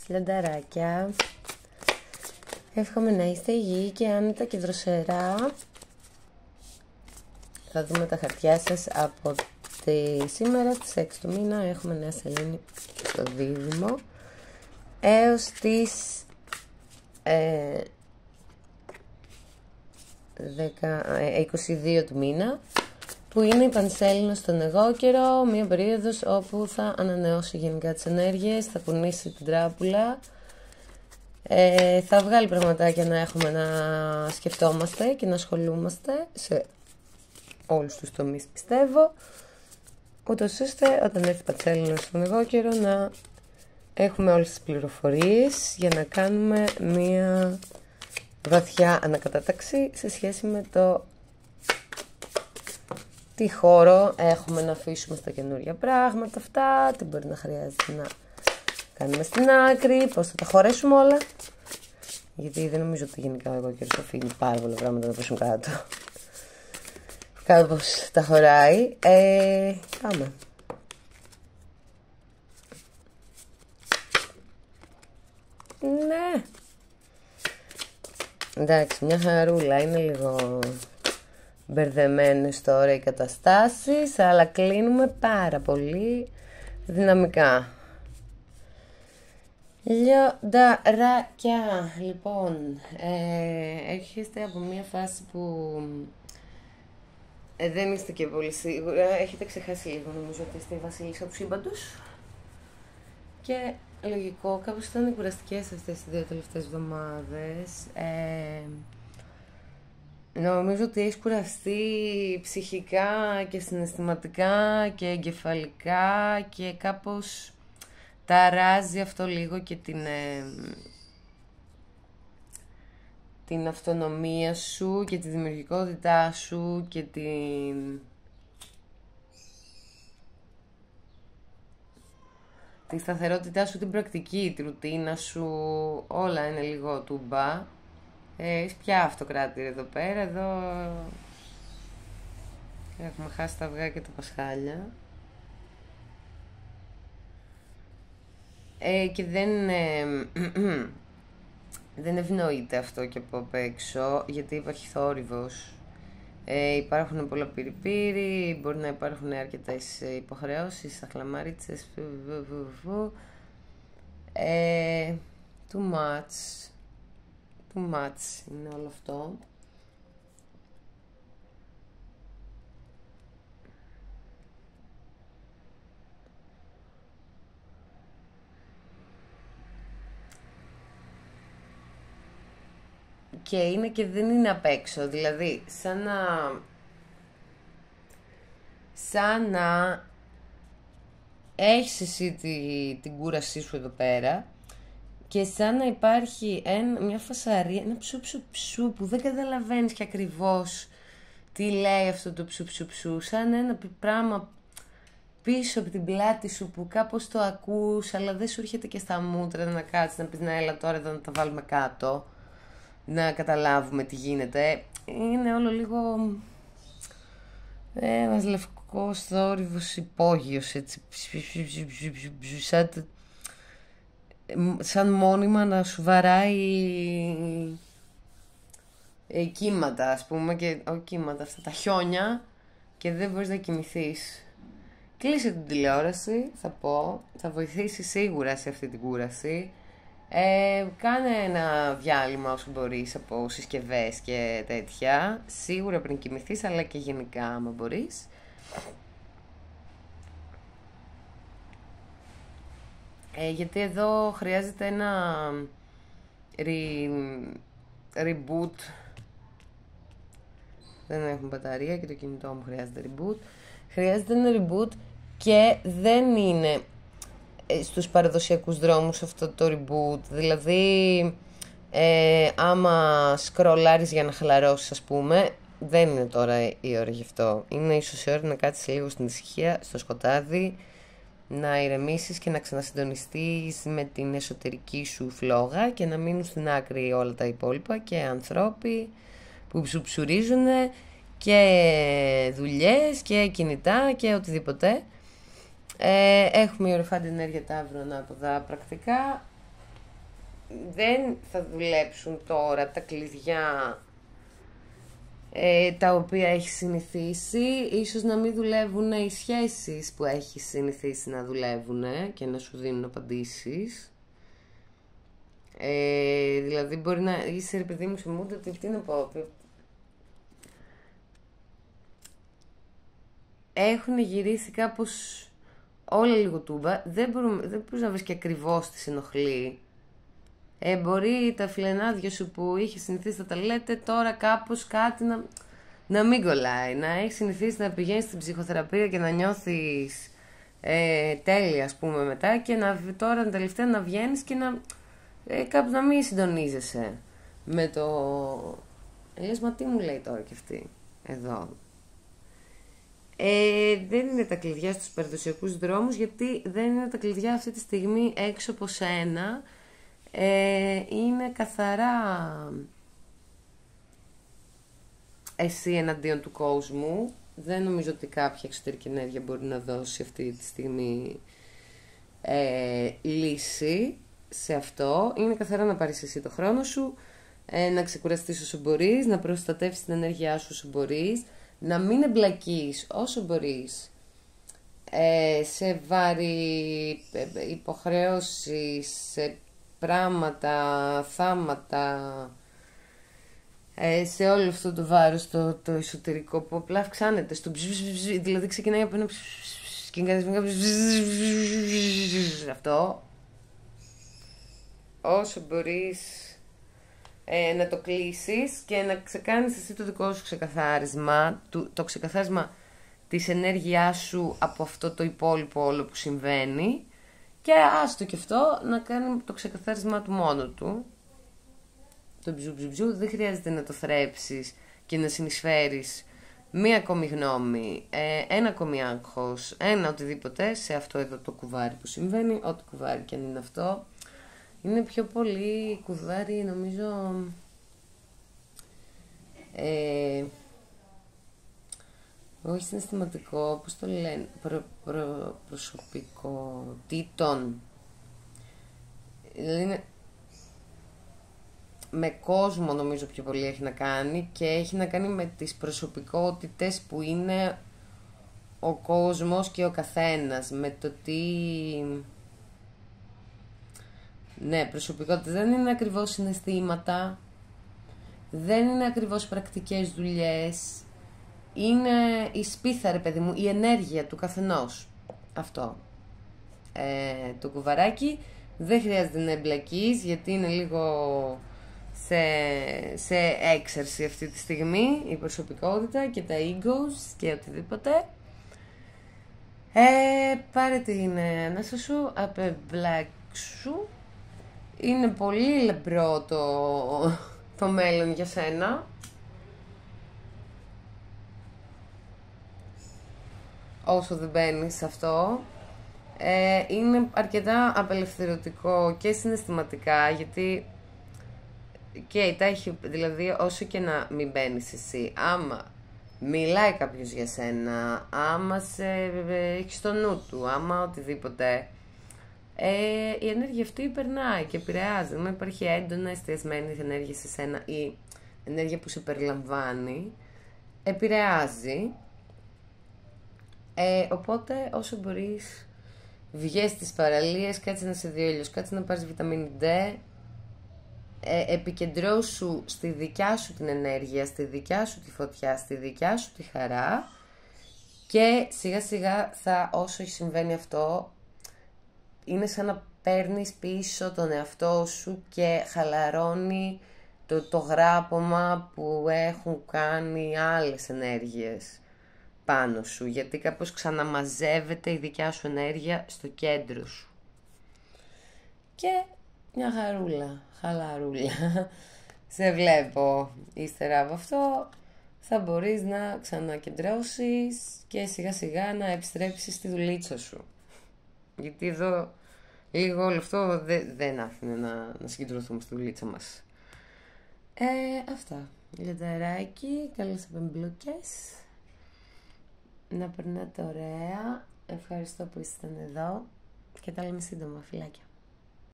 Λιονταράκια, εύχομαι να είστε υγιεί και άνετα και δροσερά. Θα δούμε τα χαρτιά σας από τη σήμερα στις 6 του μήνα. Έχουμε νέα σελήνη στο δίδυμο έως τις 22 του μήνα, που είναι η πανσέλινο στον εγώ καιρό, μια περίοδος όπου θα ανανεώσει γενικά τις ενέργειες, θα κουνήσει την τράπουλα, θα βγάλει πραγματάκια να έχουμε να σκεφτόμαστε και να ασχολούμαστε σε όλους τους τομείς, πιστεύω, ούτως ώστε όταν έρθει η πανσέλινο στον εγώ καιρό να έχουμε όλες τις πληροφορίες για να κάνουμε μια βαθιά ανακατάταξη σε σχέση με το τι χώρο έχουμε να αφήσουμε στα καινούργια πράγματα αυτά, τι μπορεί να χρειάζεται να κάνουμε στην άκρη, πώς θα τα χωρέσουμε όλα. Γιατί δεν νομίζω ότι γενικά εγώ και ο αφήνει πάρα πολλά πράγματα να πέσουν κάτω. Κάπως τα χωράει. Πάμε. Ναι. Εντάξει, μια χαρούλα, είναι λίγο μπερδεμένες τώρα οι καταστάσεις, αλλά κλείνουμε πάρα πολύ δυναμικά. Λιονταράκια, λοιπόν, έρχεστε από μια φάση που δεν είστε και πολύ σίγουρα, έχετε ξεχάσει λίγο, νομίζω ότι είστε η βασίλισσα του σύμπαντος και λογικό, κάπως ήταν κουραστικές αυτές οι 2 τελευταίες εβδομάδες. Νομίζω ότι έχεις κουραστεί ψυχικά και συναισθηματικά και εγκεφαλικά και κάπως ταράζει αυτό λίγο και την αυτονομία σου και τη δημιουργικότητά σου και τη σταθερότητά σου, την πρακτική, τη ρουτίνα σου, όλα είναι λίγο τούμπα. Έχεις πια αυτοκράτηρα εδώ πέρα, εδώ έχουμε χάσει τα αυγά και τα πασχάλια. Και δεν ευνοείται αυτό και από απ' έξω, γιατί υπάρχει θόρυβος. Υπάρχουν πολλά πυρipύρι, μπορεί να υπάρχουν αρκετές υποχρεώσεις, αχλαμαρίτσες, too much είναι όλο αυτό. Και είναι και δεν είναι απ' έξω, δηλαδή σαν να έχεις εσύ την κούρασή σου εδώ πέρα και σαν να υπάρχει μια φασαρία, ένα ψου που δεν καταλαβαίνεις και ακριβώς τι λέει αυτό το ψου, σαν ένα πράγμα πίσω από την πλάτη σου που κάπως το ακούς αλλά δεν σου έρχεται και στα μούτρα να κάτσεις να πεις να έλα τώρα εδώ να τα βάλουμε κάτω, να καταλάβουμε τι γίνεται. Είναι όλο λίγο ένας λευκός θόρυβος υπόγειος, έτσι, σαν μόνιμα να σου βαράει κύματα, ας πούμε, και όχι κύματα, αυτά τα χιόνια, και δεν μπορείς να κοιμηθείς. Κλείσε την τηλεόραση, θα πω, θα βοηθήσει σίγουρα σε αυτή την κούραση. Κάνε ένα διάλειμμα όσο μπορείς από συσκευές και τέτοια, σίγουρα πριν κοιμηθείς, αλλά και γενικά άμα μπορείς. Γιατί εδώ χρειάζεται ένα reboot. Δεν έχουμε μπαταρία και το κινητό μου χρειάζεται reboot. Χρειάζεται ένα reboot και δεν είναι στους παραδοσιακούς δρόμους αυτό το reboot. Δηλαδή άμα σκρολάρεις για να χαλαρώσεις, ας πούμε, δεν είναι τώρα η ώρα γι' αυτό. Είναι ίσως η ώρα να κάτσεις λίγο στην ησυχία, στο σκοτάδι, να ηρεμήσεις και να ξανασυντονιστείς με την εσωτερική σου φλόγα και να μείνουν στην άκρη όλα τα υπόλοιπα και ανθρώποι που ψουψουρίζουν και δουλειές και κινητά και οτιδήποτε. Έχουμε η οροφάντη ενέργεια ταύρων από τα πρακτικά. δεν θα δουλέψουν τώρα τα κλειδιά τα οποία έχει συνηθίσει. Ίσως να μην δουλεύουν οι σχέσεις που έχει συνηθίσει να δουλεύουν και να σου δίνουν απαντήσεις. Δηλαδή μπορεί να είσαι, ρε παιδί μου, σε mood ότι, τι να πω, έχουν γυρίσει κάπως όλα λίγο τούμπα. Δεν μπορείς να βρεις και ακριβώς τι σε ενοχλεί. Μπορεί τα φιλενάδια σου που είχε συνηθίσει να τα λέτε τώρα κάπως κάτι να μην κολλάει. Να έχει συνηθίσει να πηγαίνεις στην ψυχοθεραπεία και να νιώθεις τέλεια, ας πούμε, μετά, και τώρα τελευταία να βγαίνεις και κάπου να μην συντονίζεσαι με το... Λες, μα τι μου λέει τώρα κι αυτή εδώ. Δεν είναι τα κλειδιά στους παραδοσιακούς δρόμους, γιατί δεν είναι τα κλειδιά αυτή τη στιγμή έξω από σένα. Είναι καθαρά εσύ εναντίον του κόσμου. Δεν νομίζω ότι κάποια εξωτερική ενέργεια μπορεί να δώσει αυτή τη στιγμή λύση σε αυτό. Είναι καθαρά να πάρεις εσύ το χρόνο σου, να ξεκουραστείς όσο μπορείς, να προστατεύσεις την ενέργειά σου όσο μπορείς, να μην εμπλακείς όσο μπορείς σε βάρη υποχρεώσεις, σε πράγματα, θάματα, σε όλο αυτό το βάρος το εσωτερικό που απλά αυξάνεται στο δηλαδή ξεκινάει από ένα αυτό. Όσο μπορείς να το κλείσεις και να ξεκάνεις εσύ το δικό σου ξεκαθάρισμα, το ξεκαθάρισμα της ενέργειάς σου από αυτό το υπόλοιπο όλο που συμβαίνει, και άστο και αυτό να κάνει το ξεκαθάρισμα του μόνο του. Το μπζου δεν χρειάζεται να το θρέψεις και να συνεισφέρεις μία ακόμη γνώμη, ένα ακόμη άγχος, ένα οτιδήποτε σε αυτό εδώ το κουβάρι που συμβαίνει, ό,τι κουβάρι και αν είναι αυτό. Είναι πιο πολύ κουβάρι, νομίζω, όχι συναισθηματικό, πώς το λένε, προσωπικότητων. Δηλαδή είναι με κόσμο, νομίζω, πιο πολύ έχει να κάνει, και έχει να κάνει με τις προσωπικότητες που είναι ο κόσμος και ο καθένας, με το τι... Ναι, προσωπικότητες δεν είναι ακριβώς συναισθήματα, δεν είναι ακριβώς πρακτικές δουλειές, είναι η σπίθα, ρε παιδί μου, η ενέργεια του καθενός. Αυτό. Το κουβαράκι δεν χρειάζεται να εμπλακείς, γιατί είναι λίγο σε έξαρση αυτή τη στιγμή η προσωπικότητα και τα egos και οτιδήποτε. Πάρε την ανάσα σου, απεμπλάξου. Είναι πολύ λεμπρό το μέλλον για σένα. Όσο δεν μπαίνεις σε αυτό. Είναι αρκετά απελευθερωτικό και συναισθηματικά, γιατί και δηλαδή όσο και να μην μπαίνεις εσύ, άμα μιλάει κάποιος για σένα, άμα έχει στο νου του, άμα οτιδήποτε, η ενέργεια αυτή περνάει και επηρεάζει. Αν υπάρχει έντονα εστιασμένη ενέργεια σε σένα ή ενέργεια που σε περιλαμβάνει, επηρεάζει. Οπότε όσο μπορείς, βγες στις παραλίες, κάτσε να σε δει ο ήλιος, κάτσε να πάρεις βιταμίνη D, επικεντρώσου στη δικιά σου την ενέργεια, στη δικιά σου τη φωτιά, στη δικιά σου τη χαρά, και σιγά σιγά όσο συμβαίνει αυτό, είναι σαν να παίρνεις πίσω τον εαυτό σου και χαλαρώνει το γράπωμα που έχουν κάνει άλλες ενέργειες πάνω σου, γιατί κάπως ξαναμαζεύεται η δικιά σου ενέργεια στο κέντρο σου. Και μια χαρούλα, χαλαρούλα. Σε βλέπω ύστερα από αυτό θα μπορείς να ξανακεντρώσεις και σιγά σιγά να επιστρέψεις στη δουλίτσα σου. Γιατί εδώ λίγο όλο αυτό δεν άφηνε να συγκεντρωθούμε στη δουλίτσα μας. Αυτά. Λιονταράκι, καλές απεμπλούκες. Να περνάτε ωραία. Ευχαριστώ που ήσασταν εδώ και τα λέμε σύντομα, φιλάκια.